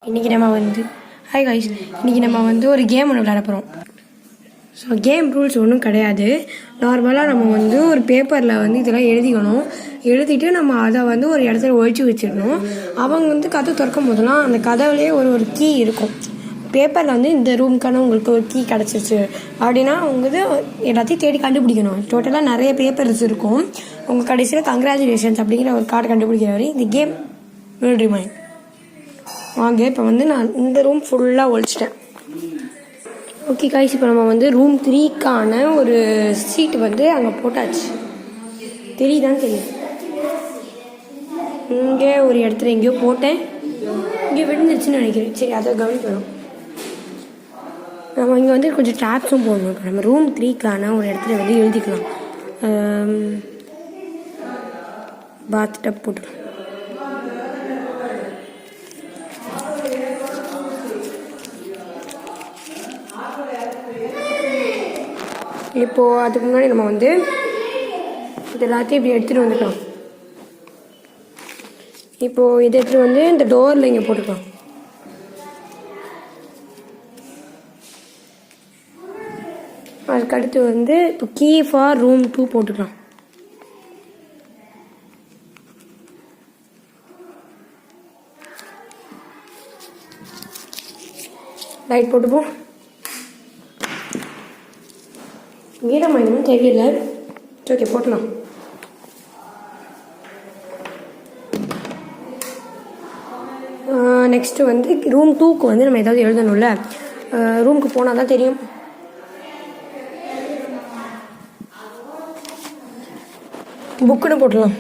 இன்றைக்கி நம்ம வந்து ஹாய் காய்ஸ், இன்றைக்கி நம்ம வந்து ஒரு கேம் ஒன்று விளையாட போகிறோம். ஸோ கேம் ரூல்ஸ் ஒன்றும் கிடையாது. நார்மலாக நம்ம வந்து ஒரு பேப்பரில் வந்து இதெல்லாம் எழுதிட்டு நம்ம அதை வந்து ஒரு இடத்துல ஒழிச்சு வச்சிடணும். அவங்க வந்து கதை திறக்கும் போதெல்லாம் அந்த கதவுலேயே ஒரு கீ இருக்கும். பேப்பரில் வந்து இந்த ரூமுக்கான உங்களுக்கு ஒரு கீ கிடச்சிருச்சு அப்படின்னா அவங்க வந்து எல்லாத்தையும் தேடி கண்டுபிடிக்கணும். டோட்டலாக நிறைய பேப்பர்ஸ் இருக்கும். உங்கள் கடைசியில் கங்க்ராச்சுலேஷன்ஸ் அப்படிங்கிற ஒரு கார்டு கண்டுபிடிக்கிற வரை இந்த கேம் வில் ரிமைன். வாங்க, இப்போ வந்து நான் இந்த ரூம் ஃபுல்லாக ஒழிச்சிட்டேன். ஓகே காய்ஸ், இப்போ நம்ம வந்து ரூம் 3க்கான ஒரு சீட்டு வந்து அங்கே போட்டாச்சு. தெரியுதான்னு தெரியும். இங்கே ஒரு இடத்துல எங்கேயோ போட்டேன், இங்கே விழுந்துருச்சுன்னு நினைக்கிறேன். சரி, அதை கவனிக்கணும். நம்ம இங்கே வந்து கொஞ்சம் ட்ராப்ஸும் போடணும். இப்போ நம்ம ரூம் 3க்கான ஒரு இடத்துல வந்து எழுதிக்கலாம். பாத் டப் போட்டுக்கலாம். இப்போது அதுக்கு முன்னாடி நம்ம வந்து இது எல்லாத்தையும் இப்படி எடுத்துகிட்டு வந்துக்கலாம். இப்போது இதை எடுத்துகிட்டு வந்து இந்த டோரில் இங்கே போட்டுக்கலாம். அதுக்கடுத்து வந்து இப்போ கீ ஃபார் ரூம் 2 போட்டுக்கலாம். லைட் போட்டுப்போம். ஈரமாயினும் தெரியல. ஓகே, போட்டலாம். நெக்ஸ்ட்டு வந்து ரூம் 2க்கு வந்து நம்ம ஏதாவது எழுதணும்ல. ரூமுக்கு போனால் தான் தெரியும். புக்குன்னு போட்டலாம்.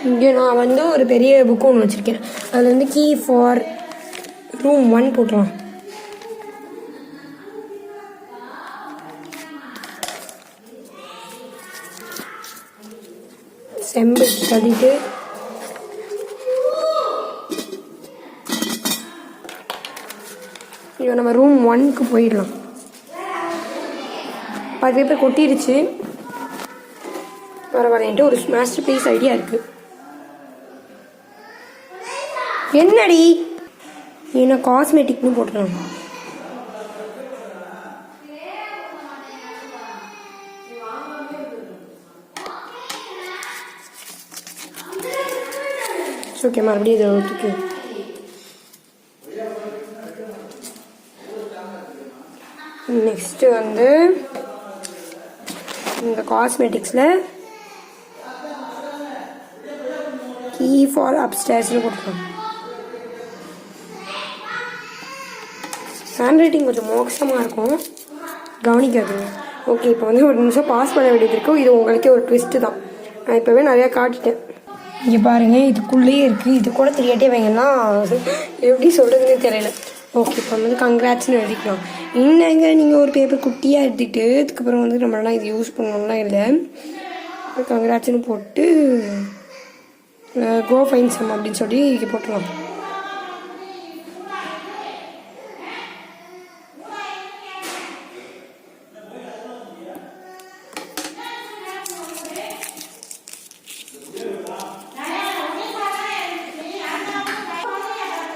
இங்கே நான் வந்து ஒரு பெரிய புக்கு ஒன்று வச்சுருக்கேன். அதில் வந்து கீ ஃபார் ரூம் 1 போட்டுலாம். செம்பு தள்ளிட்டு இப்போ நம்ம ரூம் 1க்கு போயிடலாம். பாதி பேப்பர் கொட்டிடுச்சு. வரேன்ட்டு ஒரு மாஸ்டர் பீஸ் ஐடியா இருக்குது. என்னடி என்ன காஸ்மெட்டிக்னு போட்டுக்கலாம். ஓகே, மறுபடியும் இதை ஊற்றிக்கு. நெக்ஸ்ட்டு வந்து இந்த காஸ்மெட்டிக்ஸில் கீ ஃபார் அப்ஸ்டேர்ஸ்னு போட்டுக்கலாம். ஹேண்ட் ரைட்டிங் கொஞ்சம் மோசமாக இருக்கும், கவனிக்காதுங்க. ஓகே, இப்போ வந்து ஒரு நிமிஷம் பாஸ் பண்ண வேண்டியது இருக்கும். இது உங்களுக்கே ஒரு ட்விஸ்ட்டு தான். நான் இப்போவே நிறையா காட்டிட்டேன். இங்கே பாருங்கள், இதுக்குள்ளேயே இருக்குது. இது கூட தெரியாட்டே வைங்கன்னா எப்படி சொல்கிறதுன்னு தெரியல. ஓகே, இப்போ வந்து கங்க்ராட்ஸ்னு எழுதிக்கலாம். இன்னங்க நீங்கள் ஒரு பேப்பர் குட்டியாக எடுத்துகிட்டு அதுக்கப்புறம் வந்து நம்மளாம் இது யூஸ் பண்ணணும்லாம் இல்லை. கங்க்ராட்ஸ்னு போட்டு கோ ஃபைன் சம் அப்படின்னு சொல்லி இங்கே போட்டுருவோம்.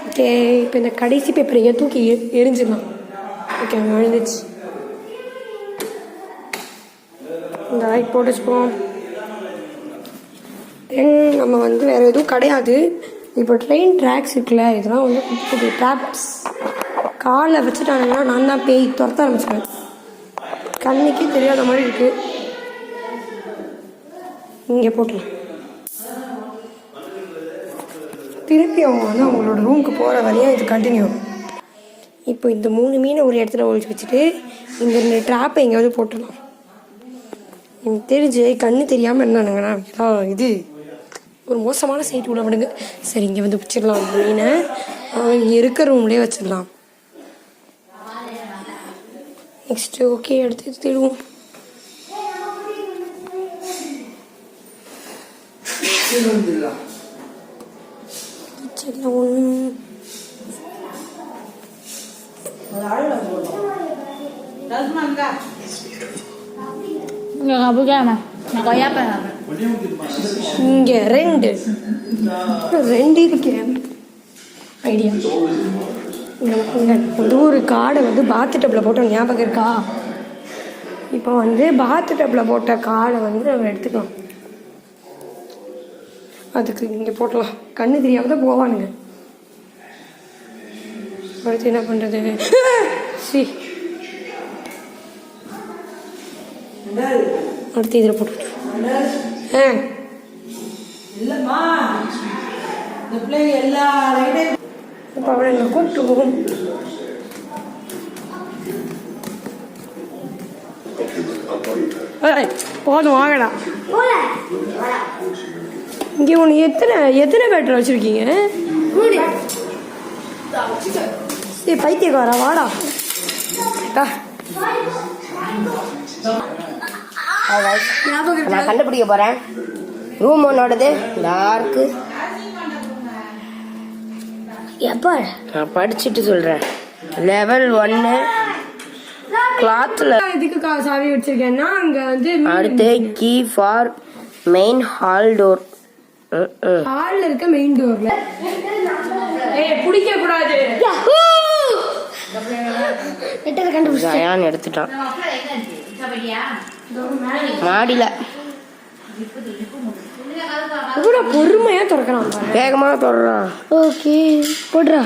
ஓகே, இப்போ இந்த கடைசி பேப்பரை இங்கே தூக்கி எரிஞ்சிடலாம். ஓகே, எழுந்துச்சு. இந்த லைட் போட்டு வச்சுப்போம். நம்ம வந்து வேறு எதுவும் கிடையாது. இப்போ ட்ரெயின் ட்ராக்ஸ் இருக்குல்ல, இதெல்லாம் வந்து புது ட்ராப்ஸ். காலில் வச்சுட்டாங்கன்னா நான் தான் பேய் துரத்த ஆரம்பிச்சிடுவேன். கண்ணுக்கே தெரியாத மாதிரி இருக்குது. இங்கே போட்டலாம். திருப்பி அவங்க வந்து அவங்களோட ரூமுக்கு போகிற வழியாக இது கண்டினியூ. இப்போ இந்த 3 மீனை ஒரு இடத்துல ஒழிச்சு வச்சுட்டு இந்த 2 ட்ராப்பை எங்கேயாவது போட்டுடலாம். எனக்கு தெரிஞ்சு கண்ணு தெரியாமல் இருந்தானுங்கண்ணா இது ஒரு மோசமான சைட்டு உள்ள விடுங்க. சரி, இங்கே வந்து வச்சிடலாம். அந்த மீனை அவங்க இருக்கிற ரூம்லேயே வச்சிடலாம். நெக்ஸ்ட்டு ஓகே, எடுத்து தேடுவோம். கிச்சனில் ஒன்று இங்கே ரெண்டு இருக்கேன் ஐடியா. வந்து ஒரு காடை வந்து பாத்து டப்பில் போட்டோம், ஞாபகம் இருக்கா? இப்போ வந்து பாத்து டப்பில் போட்ட காடை வந்து நம்ம எடுத்துக்கலாம். அதுக்கு இங்கே போட்டலாம், கண்ணு தெரியாம தான் போவானுங்க. அடுத்து என்ன பண்ணுறது? சரி, அடுத்து இதில் போட்டு இப்போ அவளை எங்களை கூப்பிட்டு போகும். போதும் வாங்கடா. இங்கே ஒன்று எத்தனை பேட்டரி வச்சுருக்கீங்க? சரி, பைத்தியக்காரா வாடா. நான் கண்டுபிடிக்க போறேன். ரூம் ஒன்னோடது டார்க்கு. எப்ப நான் படிச்சுட்டு சொல்றேன். லெவல் 1 கிளாத்ல இதுக்கு சாவி வச்சிருக்கேன்னா அங்க வந்து அடுத்து key for main hall door. ஹால்ல இருக்க மெயின் டோர்ல பிடிக்க கூடாது. ஜயான் எடுத்துட்டான். மாடியில பொறுமையா திறக்கிறான், வேகமா திறறான். ஓகே போடுறா.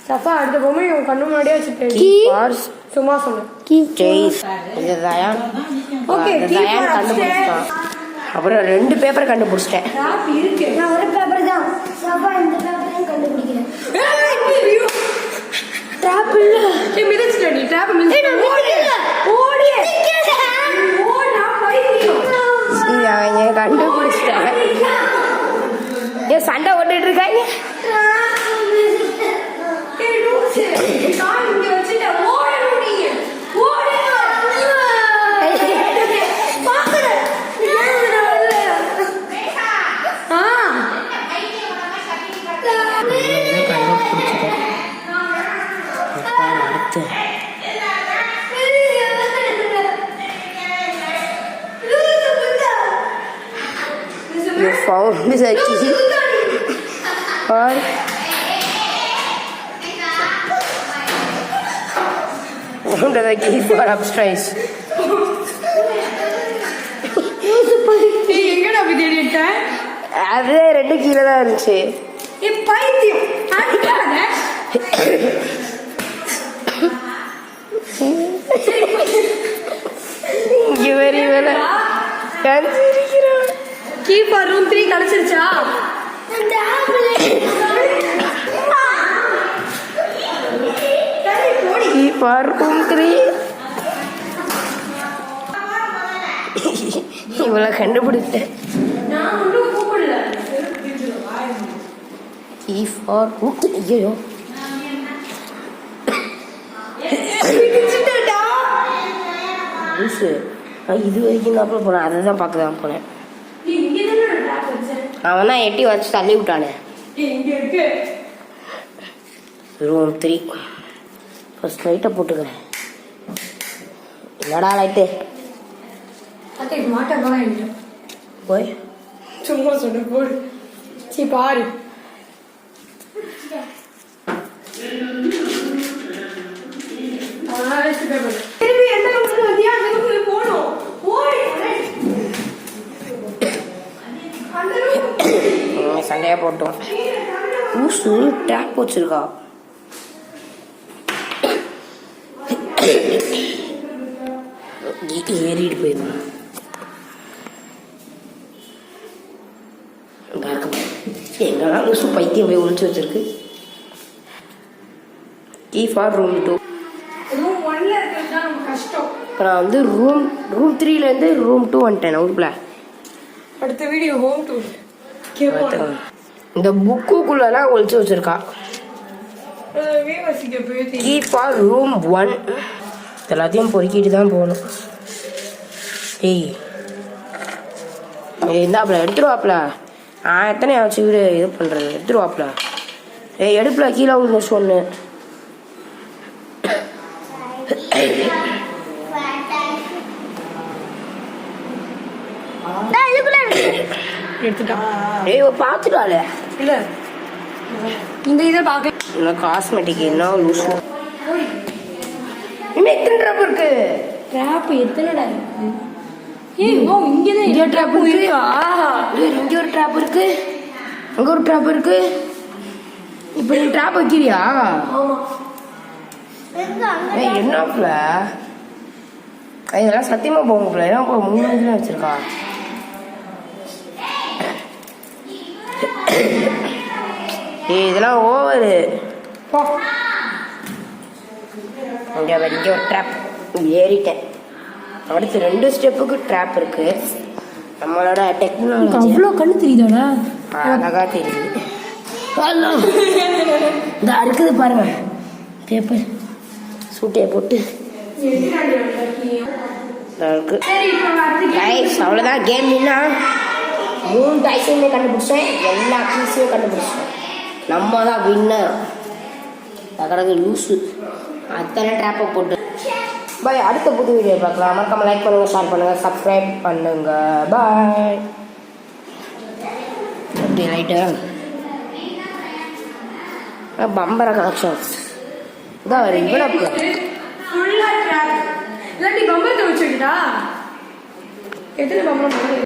சஃபா அடுத்த பொம்மை உன் கண்ணு முன்னாடியே வச்சுட்டேன். சும்மா சொன்னேன். ஓகே, ஜயான் கண்டுபிடிச்சிட்டான். அப்புறம் 2 பேப்பர் கண்டுபிடிச்சிட்டேன். நான் ஒரு பேப்பர் தான். சஃபா இந்த பேப்பரையும் கண்டுபிடிக்கிறேன். ட்ராப் இல்ல. மிதிச்சிட்ட நீ. ட்ராப் மிதிச்சிட்ட. ஓடி அவங்க கண்டுபிடிச்சிட்டாங்க. ஏன் சண்டை ஓட்டுட்டு இருக்காங்க? You found the key or found the key for upstairs. எங்கடா போய் தேடிட்ட? அது 2 கீழே தான் இருந்துச்சு. பைத்தியம் அடிக்காத. இங்க வெரி வேலை கஞ்சிருக்கிறான். கீ ஃபார் ரூம் 3 கிடைச்சிருச்சா? கீ ஃபார் ரூம் 3 இவ்வளோ கண்டுபிடிச்சேன். Key for room 3. ஐயோ இது வரைக்கும் தான் அப்புறம் போனேன். அதை தான் பார்க்க தான் போனேன். அவன் தான் எட்டி வச்சு தள்ளி விட்டானே. ரூம் 3 ஃபர்ஸ்ட் லைட்டை போட்டுக்கிறேன். என்னடா லைட்டு? போய் சும்மா சொன்ன போடு. சீ பாரு. சண்டையா போட்டோம். ஊசு டேப் வச்சிருக்கா. ஏறிட்டு போயிருந்தோம். எங்கெல்லாம் ஊசு பைத்தியம் போய் ஒழிச்சு வச்சிருக்கு. Key for room 2. இப்போ நான் வந்து ரூம் 3லேருந்து ரூம் 2 வந்துட்டேன். ஊருக்குள்ள அடுத்த வீடியோ ஹோம் டூர். இந்த புக்குக்குள்ளலாம் ஒழிச்சு வச்சிருக்கா. Key for room 1. எல்லாத்தையும் பொறுக்கிட்டு தான் போகணும். ஏய் இருந்தாப்புல எடுத்துருவாப்புல. எத்தனை ஆச்சு வீடு இது பண்ணுறது எடுத்துருவாப்ல. எடுப்புல கீழே விழுந்து சொன்னு. எடுத்துட்டான். பார்த்துட்டாளே. இல்லை இந்த இதை பார்க்க இந்த காஸ்மெட்டிக் என்ன யூஸ். இன்னும் எத்தனை ட்ராப் இருக்கு? ட்ராப் எத்தனைடா இருக்கு? இங்கே தான் இங்கே ட்ராப் இருக்கு. இங்கே ஒரு ட்ராப் இருக்கு, அங்கே ஒரு ட்ராப் இருக்கு. இப்போ நீ ட்ராப் வைக்கிறியா? என்னப்ல இதெல்லாம் சத்தியமா போங்கப்ல. ஏன்னா 3 மணிக்கு வச்சிருக்கா. இதெல்லாம் ஓவரு. இங்கே ஒரு ட்ராப் ஏறிட்டேன். அடுத்து 2 ஸ்டெப்புக்கு ட்ராப் இருக்கு. நம்மளோட டெக்னாலஜி அவ்வளோ கண்ணு தெரியுதாடா? அழகா தெரியுது. இந்த இருக்குது பாருங்க, பேப்பர் சூட்டையை போட்டு இருக்கு. அவ்வளோதான் கேம். என்ன 3 டைஸையுமே கண்டுபிடிச்சேன், எல்லா பீஸையும் கண்டுபிடிச்சேன். நம்ம தான் வின்னர். கடந்து லூஸு அத்தனை ட்ராப்பை போட்டு. பாய், அடுத்த புது வீடியோ பார்க்கலாம். மறக்காம லைக் பண்ணுங்கள், ஷேர் பண்ணுங்கள், சப்ஸ்கிரைப் பண்ணுங்கள். பாய். அப்படி ரைட்டு பம்பர கலெக்ஷன்ஸ் இதான் இவ்வளோ ஃபுல்லாக ட்ராப். இல்லாட்டி பம்பரத்தை வச்சுக்கிட்டா எத்தனை பம்பரம்